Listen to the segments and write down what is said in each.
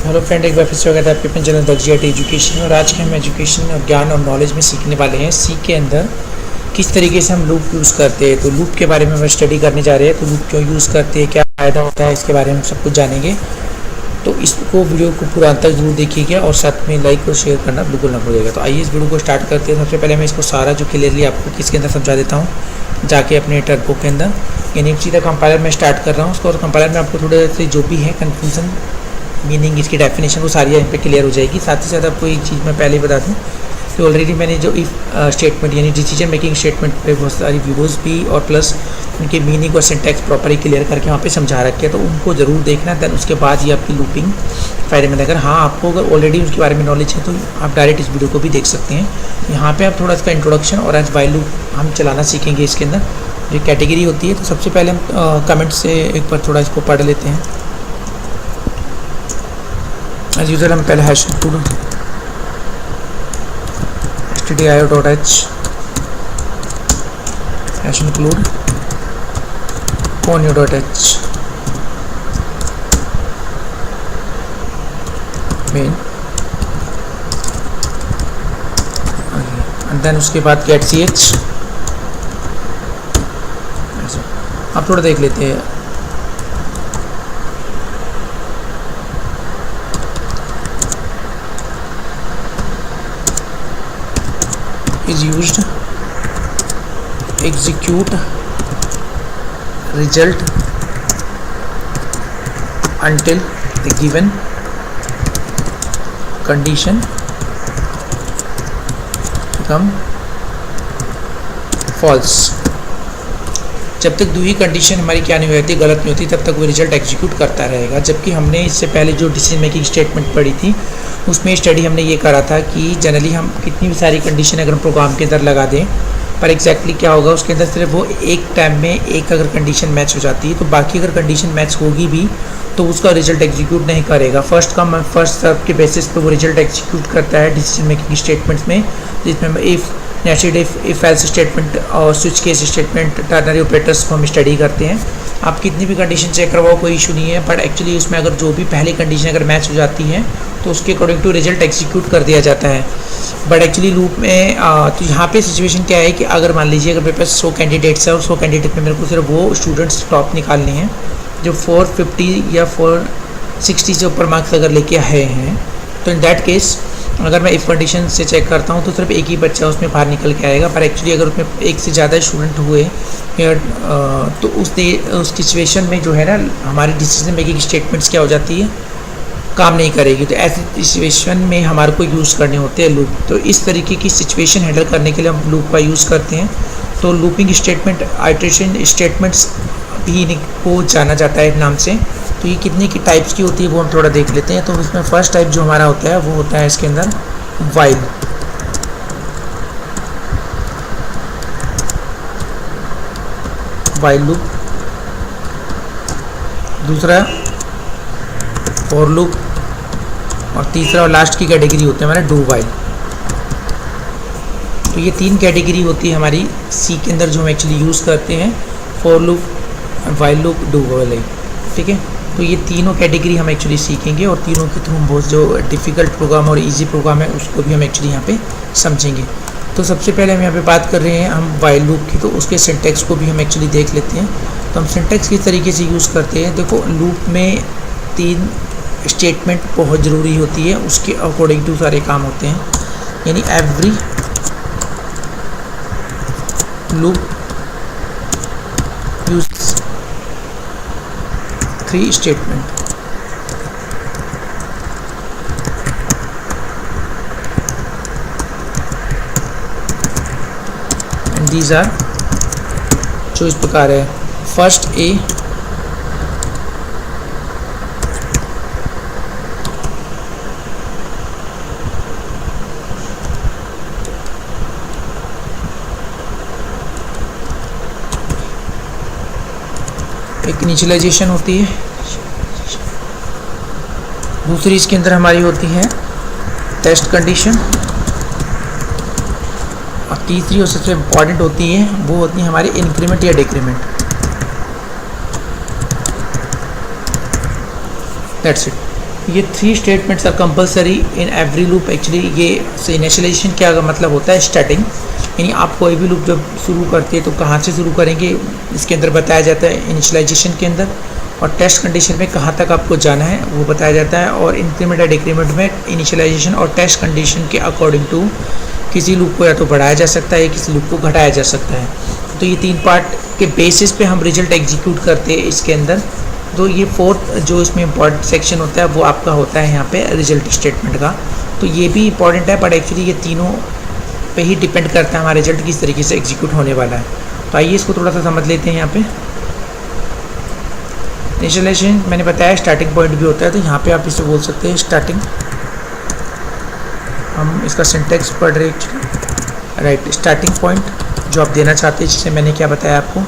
Hello friend, एक बार फिर से स्वागत है आपके अपने चैनल दर्जियाट एजुकेशन। और आज के हम एजुकेशन और ज्ञान और नॉलेज में सीखने वाले हैं सी के अंदर किस तरीके से हम लूप यूज़ करते हैं। तो लूप के बारे में हम स्टडी करने जा रहे हैं। तो लूप क्यों यूज़ करते हैं, क्या फ़ायदा होता है, इसके बारे में सब कुछ जानेंगे। तो इसको वीडियो को पूरा अंत तक जरूर देखिएगा और साथ में लाइक और शेयर करना बिल्कुल ना भूलिएगा। तो आइए इस वीडियो को स्टार्ट करते हैं। सबसे पहले मैं इसको सारा जो क्लियरली आपको किसके अंदर समझा देता हूँ जाके अपने टर्बो के अंदर। यानी सीधा कंपाइलर में स्टार्ट कर रहा हूँ उसको, और कंपाइलर में आपको थोड़े से जो भी है कन्फ्यूजन मीनिंग इसकी डेफिनेशन वो सारी यहाँ पे क्लियर हो जाएगी। साथ ही साथ आपको एक चीज़ मैं पहले ही बता दूँ कि ऑलरेडी मैंने जो इफ स्टेटमेंट यानी डिसीजन मेकिंग स्टेटमेंट पे बहुत सारी वीडियोज़ भी और प्लस उनके मीनिंग और सिंटैक्स प्रॉपरली क्लियर करके वहाँ पे समझा रखे हैं। तो उनको ज़रूर देखना, देन उसके बाद ही आपकी लूपिंग फ़ायदेमंद है। अगर हाँ आपको अगर ऑलरेडी उसके बारे में नॉलेज है तो आप डायरेक्ट इस वीडियो को भी देख सकते हैं। यहाँ पर आप थोड़ा इसका इंट्रोडक्शन और आज वाइल लूप हम चलाना सीखेंगे। इसके अंदर जो कैटेगरी होती है, तो सबसे पहले हम कमेंट से एक बार थोड़ा इसको पढ़ लेते हैं। एज यूजल हम पहले hash include stdio.h hash include conio.h main and then उसके बाद get ch। आप थोड़ा देख लेते हैं। is used execute result until the given condition become false। जब तक दूसरी कंडीशन हमारी क्या नहीं होती, गलत नहीं होती, तब तक वो रिजल्ट एग्जीक्यूट करता रहेगा। जबकि हमने इससे पहले जो डिसीजन मेकिंग स्टेटमेंट पढ़ी थी उसमें स्टडी हमने ये करा था कि जनरली हम कितनी भी सारी कंडीशन अगर हम प्रोग्राम के अंदर लगा दें, पर एग्जैक्टली क्या होगा उसके अंदर सिर्फ वो एक टाइम में एक अगर कंडीशन मैच हो जाती है तो बाकी अगर कंडीशन मैच होगी भी तो उसका रिजल्ट एग्जीक्यूट नहीं करेगा। फर्स्ट कम फर्स्ट सर्व के बेसिस पे वो रिजल्ट एग्जीक्यूट करता है डिसीजन मेकिंग स्टेटमेंट्स में, जिसमें if nested if else statement और switch case statement ternary operators को हम स्टडी करते हैं। आप कितनी भी कंडीशन चेक करवाओ कोई इशू नहीं है, बट एक्चुअली उसमें अगर जो भी पहली कंडीशन अगर मैच हो जाती है तो उसके अकॉर्डिंग टू रिजल्ट एग्जीक्यूट कर दिया जाता है। बट एक्चुअली लूप में तो यहाँ पे सिचुएशन क्या है कि अगर मान लीजिए अगर मेरे पास 100 कैंडिडेट्स है और 100 कैंडिडेट में मेरे को सिर्फ वो स्टूडेंट्स टॉप निकालने हैं जो 450 या 460 से ऊपर मार्क्स अगर लेके आए हैं, तो इन दैट केस अगर मैं इफ़ कंडीशन से चेक करता हूँ तो सिर्फ एक ही बच्चा उसमें बाहर निकल के आएगा। पर एक्चुअली अगर उसमें एक से ज़्यादा स्टूडेंट हुए तो उस सिचुएशन में जो है ना हमारी डिसीजन मेकिंग स्टेटमेंट्स क्या हो जाती है, काम नहीं करेगी। तो ऐसी सिचुएशन में हमारे को यूज़ करने होते हैं लूप। तो इस तरीके की सिचुएशन हैंडल करने के लिए हम लूप का यूज़ करते हैं। तो लूपिंग स्टेटमेंट आइटरेशन स्टेटमेंट्स भी इनको जाना जाता है नाम से। तो ये कितनी की टाइप्स की होती है वो हम थोड़ा देख लेते हैं। तो इसमें फर्स्ट टाइप जो हमारा होता है वो होता है इसके अंदर वाइल। वाइल लूप, दूसरा फॉर लूप, और तीसरा और लास्ट की कैटेगरी होते हैं हमारे डू वाइल। तो ये तीन कैटेगरी होती है हमारी सी के अंदर जो हम एक्चुअली यूज़ करते हैं, for loop, while loop, do while. ठीक है, तो ये तीनों कैटेगरी हम एक्चुअली सीखेंगे और तीनों के थ्रू बहुत जो डिफ़िकल्ट प्रोग्राम और इजी प्रोग्राम है उसको भी हम एक्चुअली यहाँ पे समझेंगे। तो सबसे पहले हम यहाँ पे बात कर रहे हैं हम वाइल लूप की, तो उसके सिंटैक्स को भी हम एक्चुअली देख लेते हैं। तो हम सिंटैक्स किस तरीके से यूज़ करते हैं। देखो, लूप में 3 स्टेटमेंट बहुत ज़रूरी होती है, उसके अकॉर्डिंग टू सारे काम होते हैं। यानी every loop use 3 statement. And these are जो इस प्रकार है। फर्स्ट ए, एक इनिशियलाइजेशन होती है, दूसरी इसके अंदर हमारी होती है टेस्ट कंडीशन, और तीसरी और सबसे इम्पॉर्टेंट होती है वो होती है हमारी इंक्रीमेंट या डिक्रीमेंट। That's it. ये 3 statements are compulsory in every loop. Actually ये इनिशियलाइजेशन क्या मतलब होता है, स्टार्टिंग, यानी आप कोई भी लूप जब शुरू करते हैं तो कहाँ से शुरू करेंगे इसके अंदर बताया जाता है इनिशियलाइजेशन के अंदर, और टेस्ट कंडीशन में कहाँ तक आपको जाना है वो बताया जाता है, और इंक्रीमेंट या डिक्रीमेंट में इनिशियलाइजेशन और टेस्ट कंडीशन के अकॉर्डिंग टू किसी लूप को या तो बढ़ाया जा सकता है या किसी लूप को घटाया जा सकता है। तो ये 3 पार्ट के बेसिस पे हम रिजल्ट एग्जीक्यूट करते हैं इसके अंदर। तो ये 4th जो इसमें इम्पॉर्टेंट सेक्शन होता है वो आपका होता है यहाँ पे रिजल्ट स्टेटमेंट का। तो ये भी इम्पॉर्टेंट है, बट एक्चुअली ये तीनों पे ही डिपेंड करता है हमारा रिजल्ट किस तरीके से एग्जीक्यूट होने वाला है। तो आइए इसको थोड़ा सा समझ लेते हैं। यहाँ पे इनिशियलाइजेशन मैंने बताया स्टार्टिंग पॉइंट भी होता है, तो यहाँ पे आप इसे बोल सकते हैं स्टार्टिंग। हम इसका सिंटेक्स पढ़ रहे हैं, राइट, स्टार्टिंग पॉइंट जो आप देना चाहते हैं, जिससे मैंने क्या बताया आपको,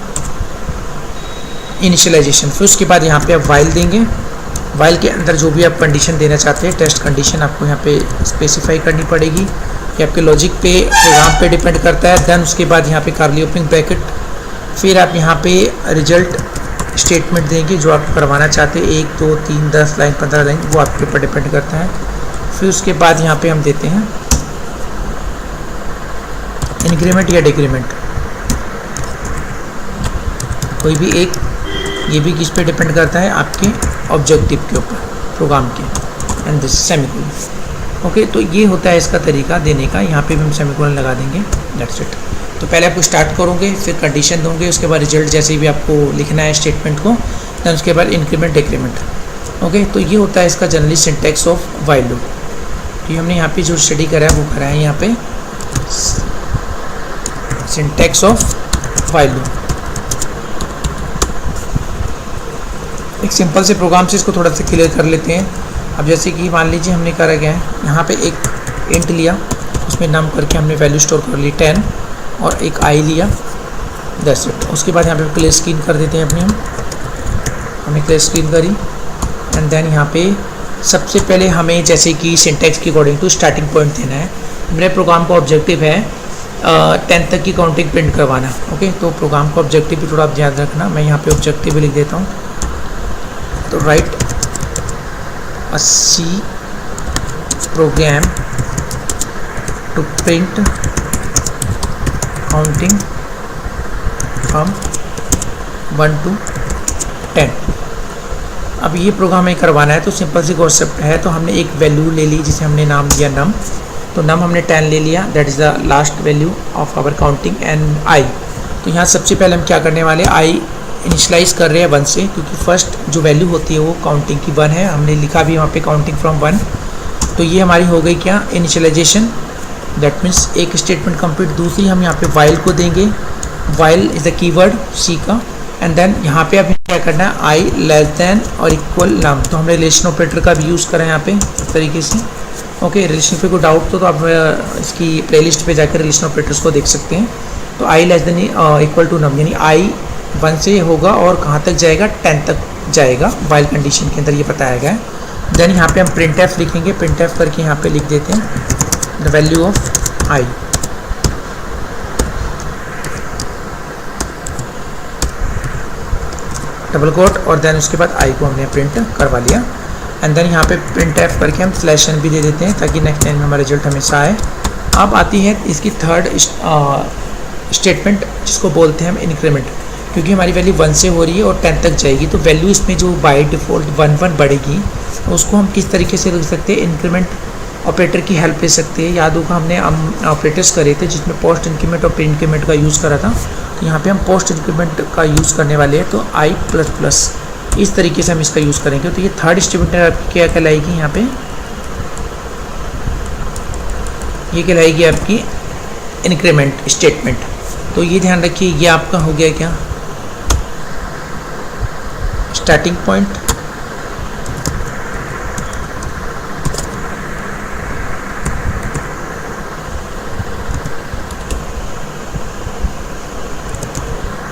इनिशियलाइजेशन। फिर उसके बाद यहाँ पे आप वाइल देंगे, वाइल के अंदर जो भी आप कंडीशन देना चाहते हैं, टेस्ट कंडीशन आपको यहाँ पे स्पेसिफाई करनी पड़ेगी, ये आपके लॉजिक पे, प्रोग्राम पे डिपेंड करता है। देन उसके बाद यहाँ पे कर्ली ओपनिंग ब्रैकेट, फिर आप यहाँ पे रिजल्ट स्टेटमेंट देंगे जो आप करवाना चाहते हैं, 1 2 3 10 लाइन 15 लाइन, वो आपके ऊपर डिपेंड करता है। फिर उसके बाद यहाँ पे हम देते हैं इंक्रीमेंट या डिक्रीमेंट, कोई भी एक, ये भी किस पे डिपेंड करता है, आपके ऑब्जेक्टिव के ऊपर, प्रोग्राम के, एंड दिस सेमीकोलन। ओके, तो ये होता है इसका तरीका देने का। यहाँ पे भी हम सेमीकोलन लगा देंगे, दैट्स इट। तो पहले आपको स्टार्ट करोगे, फिर कंडीशन दोगे, उसके बाद रिजल्ट जैसे भी आपको लिखना है स्टेटमेंट को, देन उसके बाद इंक्रीमेंट डिक्रीमेंट। ओके, तो ये होता है इसका generally syntax of while loop. तो ये हमने यहाँ पे जो स्टडी करा है वो करा है यहाँ पे सिंटैक्स ऑफ व्हाइल लूप। एक सिंपल से प्रोग्राम से इसको थोड़ा सा क्लियर कर लेते हैं। अब जैसे कि मान लीजिए हमने करा गया है, यहाँ पे एक इंट लिया, उसमें नाम करके हमने वैल्यू स्टोर कर ली 10, और एक आई लिया, दैट्स इट। उसके बाद यहाँ पे क्लियर स्क्रीन कर देते हैं अपनी, हमने क्लियर स्क्रीन करी, एंड देन यहाँ पे सबसे पहले हमें जैसे कि सिंटैक्स के अकॉर्डिंग टू स्टार्टिंग पॉइंट देना है। मेरे प्रोग्राम का ऑब्जेक्टिव है 10 तक की काउंटिंग प्रिंट करवाना। ओके, तो प्रोग्राम का ऑब्जेक्टिव भी थोड़ा आप याद रखना, मैं यहाँ पे ऑब्जेक्टिव भी लिख देता हूँ। तो right a C program to print counting from 1 to 10। अब ये प्रोग्राम में करवाना है, तो सिंपल सी कॉन्सेप्ट है। तो हमने एक वैल्यू ले ली जिसे हमने नाम दिया नम, तो नम हमने 10 ले लिया, that is the last value of our counting, and I. तो यहाँ सबसे पहले हम क्या करने वाले, आई इनिशलाइज कर रहे हैं 1 से, क्योंकि फर्स्ट जो वैल्यू होती है वो काउंटिंग की 1 है, हमने लिखा भी वहाँ पे काउंटिंग फ्रॉम 1। तो ये हमारी हो गई क्या, इनिशियलाइजेशन, दैट मीन्स एक स्टेटमेंट कंप्लीट। दूसरी हम यहाँ पे वाइल को देंगे, वाइल इज़ द कीवर्ड सी का, एंड देन यहाँ पे अब क्या करना है, आई लेस देन और इक्वल नम। तो हमने रिलेशन ऑपरेटर का भी यूज़ करें यहाँ पे इस तरीके से। ओके, रिलेशन पे कोई डाउट तो आप इसकी प्लेलिस्ट पे जाकर रिलेशन ऑपरेटर्स को देख सकते हैं। तो आई लेस देन इक्वल टू नम, यानी आई 1 से होगा और कहाँ तक जाएगा, 10 तक जाएगा, वाइल कंडीशन के अंदर ये बताया गया है। देन यहाँ पे हम प्रिंट एफ लिखेंगे, प्रिंट एफ करके यहाँ पे लिख देते हैं the value of I. Double quote, और देन उसके बाद आई को हमने प्रिंट करवा लिया, एंड देन यहाँ पे प्रिंट एफ करके हम स्लैश एन भी दे देते हैं ताकि नेक्स्ट टाइम हमारा रिजल्ट हमेशा आए। अब आती है इसकी थर्ड स्टेटमेंट जिसको बोलते हैं हम इंक्रीमेंट, क्योंकि हमारी वैल्यू 1 से हो रही है और 10 तक जाएगी, तो वैल्यू इसमें जो बाय डिफ़ॉल्ट 1 बढ़ेगी, उसको हम किस तरीके से लिख सकते हैं, इंक्रीमेंट ऑपरेटर की हेल्प ले सकते हैं। याद होगा हमने ऑपरेटर्स करे थे जिसमें पोस्ट इंक्रीमेंट और प्री इंक्रीमेंट का यूज़ करा था, तो यहाँ पे हम पोस्ट इंक्रीमेंट का यूज़ करने वाले हैं। तो आई प्लस प्लस इस तरीके से हम इसका यूज़ करेंगे। तो ये थर्ड स्टेटमेंट आपकी क्या कहलाएगी, यहाँ पे ये कहलाएगी आपकी इंक्रीमेंट स्टेटमेंट। तो ये ध्यान रखिए, ये आपका हो गया क्या, starting point,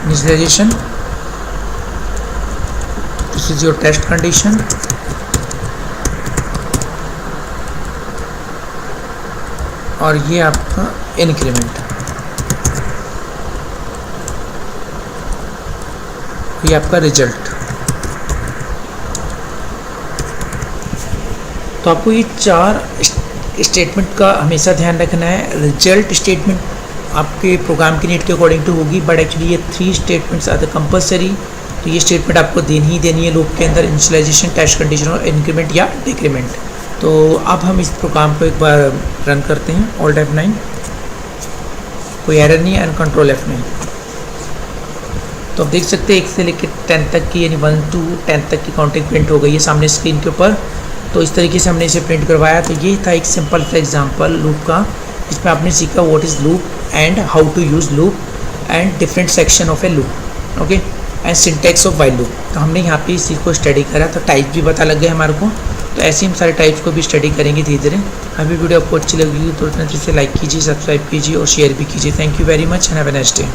initialization, this is your test condition, और ये आपका इंक्रीमेंट, ये आपका रिजल्ट। तो आपको ये 4 स्टेटमेंट का हमेशा ध्यान रखना है। रिजल्ट स्टेटमेंट आपके प्रोग्राम की नीड के अकॉर्डिंग टू होगी, बट एक्चुअली ये 3 स्टेटमेंट्स आर द कंपलसरी। तो ये स्टेटमेंट आपको देनी ही देनी है लूप के अंदर, इनिशियलाइजेशन, टेस्ट कंडीशन और इंक्रीमेंट या डिक्रीमेंट। तो अब हम इस प्रोग्राम को एक बार रन करते हैं। ऑल्ट F9, कोई एरर नहीं है, एंड कंट्रोल F9। तो आप देख सकते हैं 1 से लेकर 10 तक की, यानी 1 to 10 तक की काउंटिंग प्रिंट हो गई है सामने स्क्रीन के ऊपर। तो इस तरीके से हमने इसे प्रिंट करवाया। तो ये था एक सिंपल सा एग्जांपल लूप का, जिसमें आपने सीखा what is loop and how to use loop and different section of a loop, okay, and syntax of while loop. तो हमने यहाँ पे इसी को स्टडी करा, तो टाइप भी पता लग गए हमारे को। तो ऐसे ही हम सारे टाइप्स को भी स्टडी करेंगे धीरे धीरे। अभी वीडियो आपको अच्छी लगी तो तुरंत इसे लाइक कीजिए, सब्सक्राइब कीजिए और शेयर भी कीजिए। Thank you very much and have a nice day.